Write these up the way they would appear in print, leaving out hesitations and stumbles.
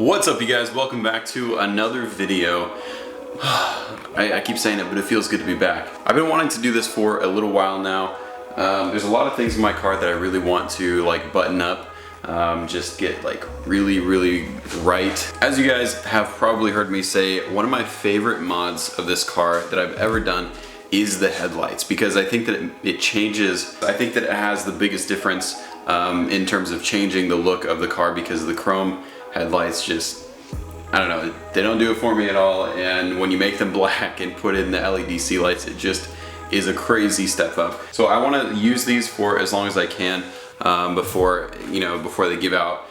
What's up, you guys? Welcome back to another video. I keep saying it, but it feels good to be back. I've been wanting to do this for a little while now. There's a lot of things in my car that I really want to button up, just get really right. As you guys have probably heard me say, one of my favorite mods of this car that I've ever done is the headlights, because I think that it changes. I think that it has the biggest difference in terms of changing the look of the car, because the chrome headlights just, I don't know, they don't do it for me at all. And when you make them black and put in the LED sea lights, it just is a crazy step up. So I want to use these for as long as I can before they give out.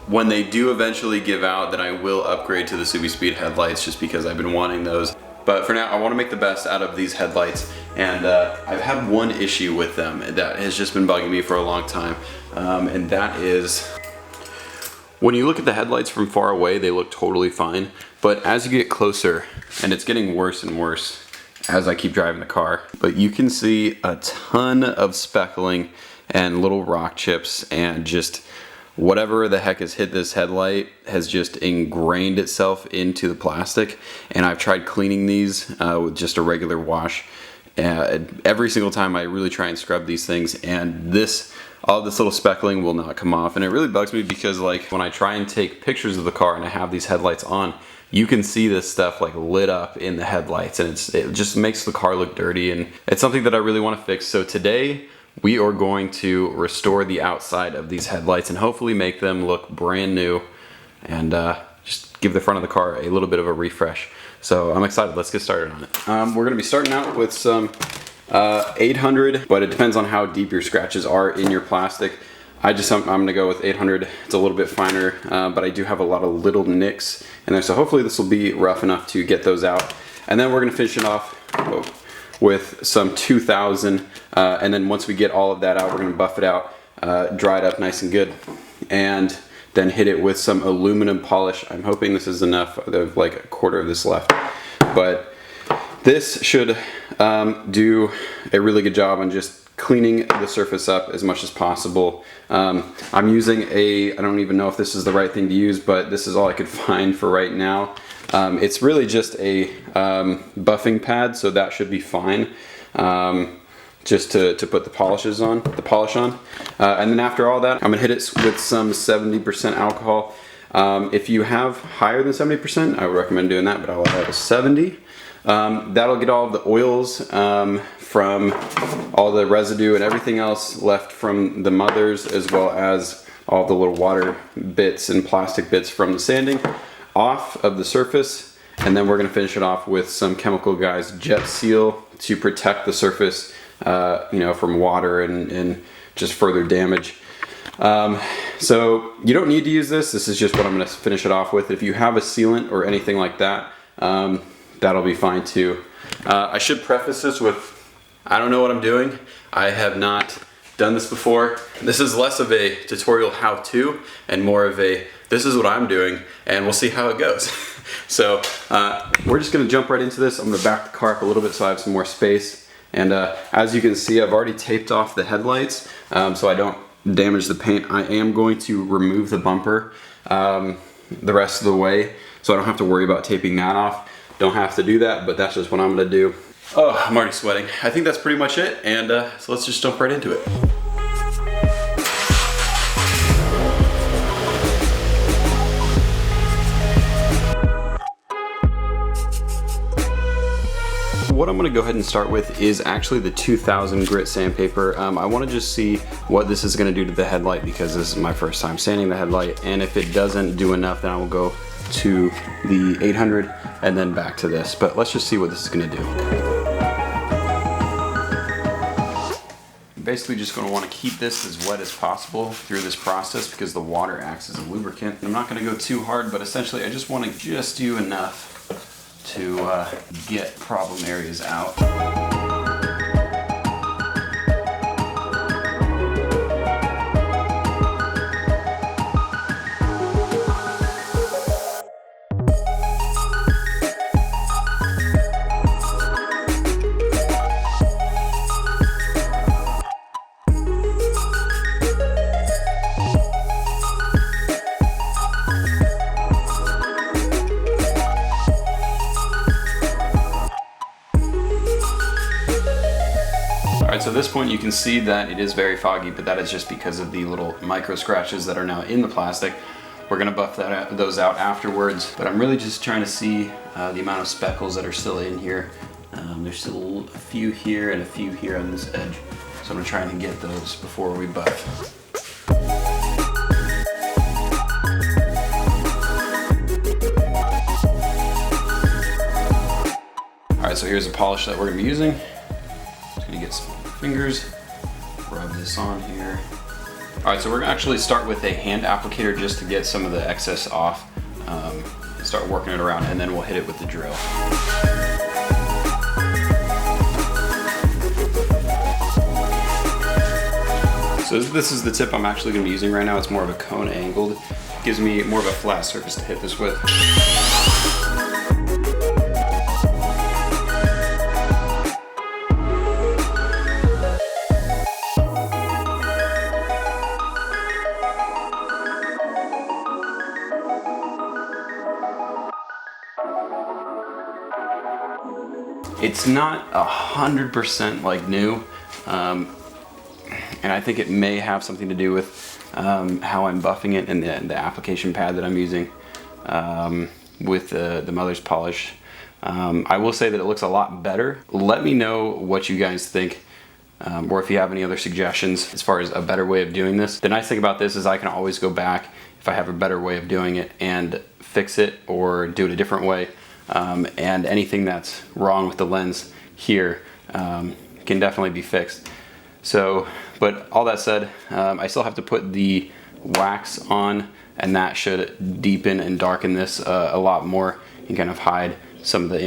When they do eventually give out, then I will upgrade to the Super Speed headlights, just because I've been wanting those. But for now, I want to make the best out of these headlights, and I've had one issue with them that has just been bugging me for a long time, and that is, when you look at the headlights from far away, they look totally fine, but as you get closer, and it's getting worse and worse as I keep driving the car, but you can see a ton of speckling and little rock chips, and just whatever the heck has hit this headlight has just ingrained itself into the plastic. And I've tried cleaning these with just a regular wash. Every single time I really try and scrub these things, and all this little speckling will not come off. And it really bugs me, because when I try and take pictures of the car and I have these headlights on, you can see this stuff lit up in the headlights, and it just makes the car look dirty, and it's something that I really want to fix. So today we are going to restore the outside of these headlights and hopefully make them look brand new, and just give the front of the car a little bit of a refresh. So I'm excited. Let's get started on it. We're going to be starting out with some 800, but it depends on how deep your scratches are in your plastic. I'm going to go with 800. It's a little bit finer, but I do have a lot of little nicks in there, so hopefully this will be rough enough to get those out. And then we're going to finish it off with some 2000, and then once we get all of that out, we're going to buff it out, dry it up nice and good, and then hit it with some aluminum polish. I'm hoping this is enough. There's a quarter of this left, but this should do a really good job on just cleaning the surface up as much as possible. I'm using I don't even know if this is the right thing to use, but this is all I could find for right now. It's really just a buffing pad, so that should be fine. Just to put the polish on. And then after all that, I'm gonna hit it with some 70% alcohol. If you have higher than 70%, I would recommend doing that, but I'll have a 70. That'll get all of the oils from all the residue and everything else left from the mothers, as well as all the little water bits and plastic bits from the sanding, off of the surface. And then we're going to finish it off with some Chemical Guys Jet Seal to protect the surface from water and just further damage. So you don't need to use this. This is just what I'm going to finish it off with. If you have a sealant or anything like that, that'll be fine too. I should preface this with, I don't know what I'm doing. I have not done this before. This is less of a tutorial how-to and more of a, this is what I'm doing, and we'll see how it goes. So we're just gonna jump right into this. I'm gonna back the car up a little bit so I have some more space. And as you can see, I've already taped off the headlights so I don't damage the paint. I am going to remove the bumper the rest of the way, so I don't have to worry about taping that off. Don't have to do that, but that's just what I'm gonna do. Oh, I'm already sweating. I think that's pretty much it, and so let's just jump right into it. What I'm going to go ahead and start with is actually the 2000 grit sandpaper. I want to just see what this is going to do to the headlight, because this is my first time sanding the headlight, and if it doesn't do enough, then I will go to the 800 and then back to this. But let's just see what this is going to do. Basically just going to want to keep this as wet as possible through this process, because the water acts as a lubricant. I'm not going to go too hard, but essentially I just want to just do enough to get problem areas out. Alright, so at this point you can see that it is very foggy, but that is just because of the little micro scratches that are now in the plastic. We're going to buff those out afterwards, but I'm really just trying to see the amount of speckles that are still in here. There's still a few here and a few here on this edge, so I'm going to try and get those before we buff. Alright, so here's the polish that we're going to be using. Just going to get some fingers, rub this on here. Alright, so we're going to actually start with a hand applicator just to get some of the excess off. Start working it around, and then we'll hit it with the drill. So this is the tip I'm actually going to be using right now. It's more of a cone angled. Gives me more of a flat surface to hit this with. It's not 100% like new, and I think it may have something to do with how I'm buffing it and the application pad that I'm using with the mother's polish. I will say that it looks a lot better. Let me know what you guys think, or if you have any other suggestions as far as a better way of doing this. The nice thing about this is I can always go back if I have a better way of doing it and fix it or do it a different way. And anything that's wrong with the lens here can definitely be fixed. So, but all that said, I still have to put the wax on, and that should deepen and darken this a lot more and kind of hide some of the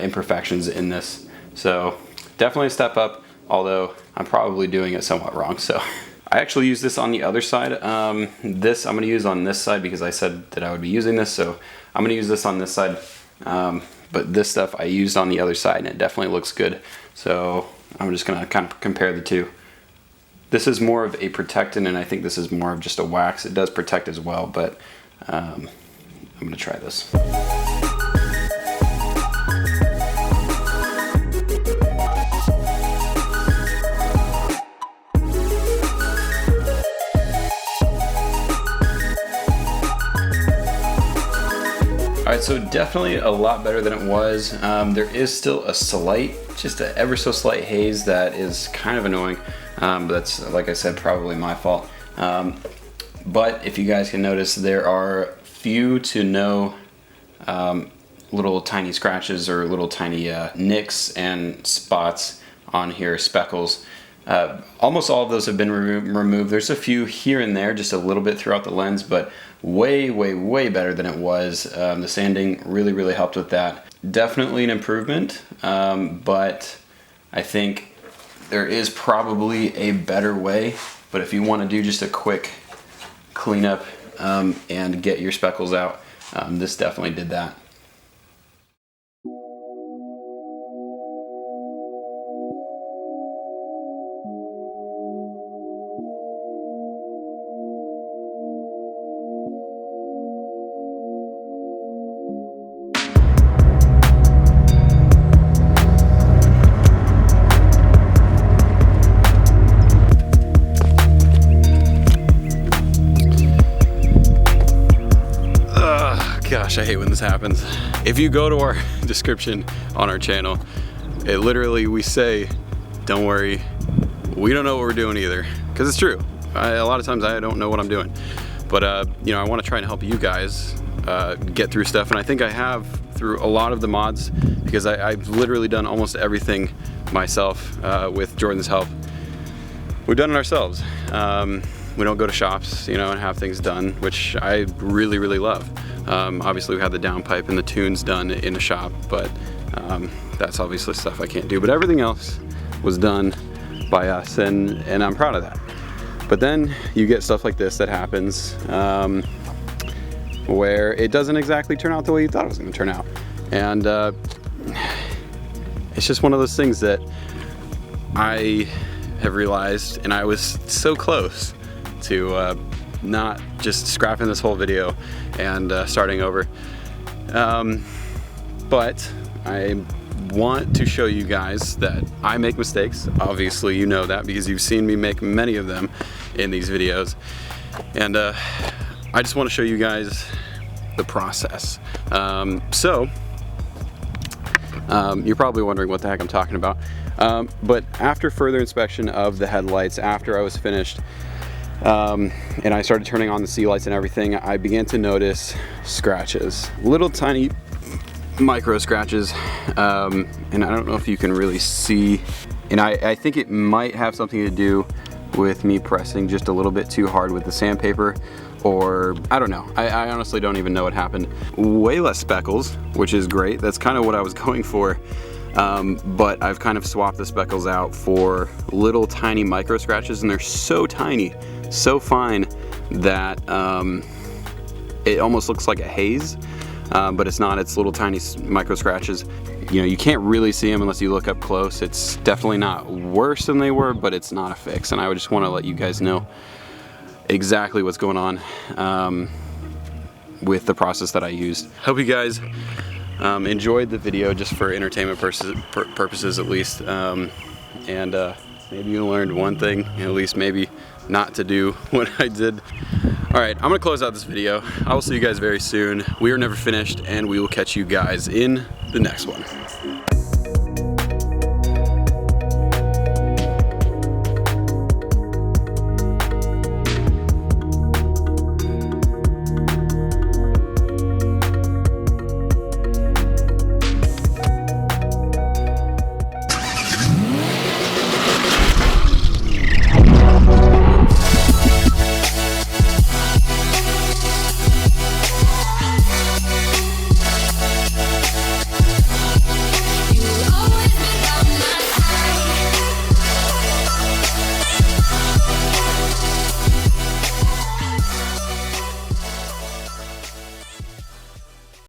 imperfections in this. So definitely a step up, although I'm probably doing it somewhat wrong. So I actually use this on the other side. This I'm going to use on this side because I said that I would be using this, so I'm going to use this on this side. But this stuff I used on the other side, and it definitely looks good. So I'm just gonna kind of compare the two. This is more of a protectant, and I think this is more of just a wax. It does protect as well, but I'm gonna try this. Alright, so definitely a lot better than it was. There is still a slight, just an ever so slight haze that is kind of annoying. But that's, like I said, probably my fault. But if you guys can notice, there are few to no little tiny scratches or little tiny nicks and spots on here, speckles. Almost all of those have been removed. There's a few here and there, just a little bit throughout the lens, but way better than it was. The sanding really helped with that. Definitely an improvement, but I think there is probably a better way. But if you want to do just a quick cleanup and get your speckles out, this definitely did that. Gosh, I hate when this happens. If you go to our description on our channel, it literally, we say, don't worry, we don't know what we're doing either. Because it's true. A lot of times I don't know what I'm doing. But, you know, I want to try and help you guys get through stuff. And I think I have through a lot of the mods, because I've literally done almost everything myself with Jordan's help. We've done it ourselves. We don't go to shops, you know, and have things done, which I really love. Obviously we had the downpipe and the tunes done in a shop, but that's obviously stuff I can't do. But everything else was done by us, and I'm proud of that. But then you get stuff like this that happens where it doesn't exactly turn out the way you thought it was going to turn out. And it's just one of those things that I have realized, and I was so close to not just scrapping this whole video and starting over. But I want to show you guys that I make mistakes. Obviously you know that because you've seen me make many of them in these videos. And I just want to show you guys the process. You're probably wondering what the heck I'm talking about. But after further inspection of the headlights, after I was finished, and I started turning on the sea lights and everything, I began to notice scratches, little tiny micro scratches, and I don't know if you can really see, and I think it might have something to do with me pressing just a little bit too hard with the sandpaper, or I don't know. I honestly don't even know what happened. Way less speckles, which is great. That's kind of what I was going for. But I've kind of swapped the speckles out for little tiny micro scratches, and they're so tiny, so fine that it almost looks like a haze, but it's not. It's little tiny micro scratches. You know, you can't really see them unless you look up close. It's definitely not worse than they were, but it's not a fix, and I would just want to let you guys know exactly what's going on with the process that I used. Hope you guys enjoyed the video, just for entertainment purposes at least, and maybe you learned one thing, at least maybe not to do what I did. Alright, I'm gonna close out this video. I will see you guys very soon. We are never finished, and we will catch you guys in the next one.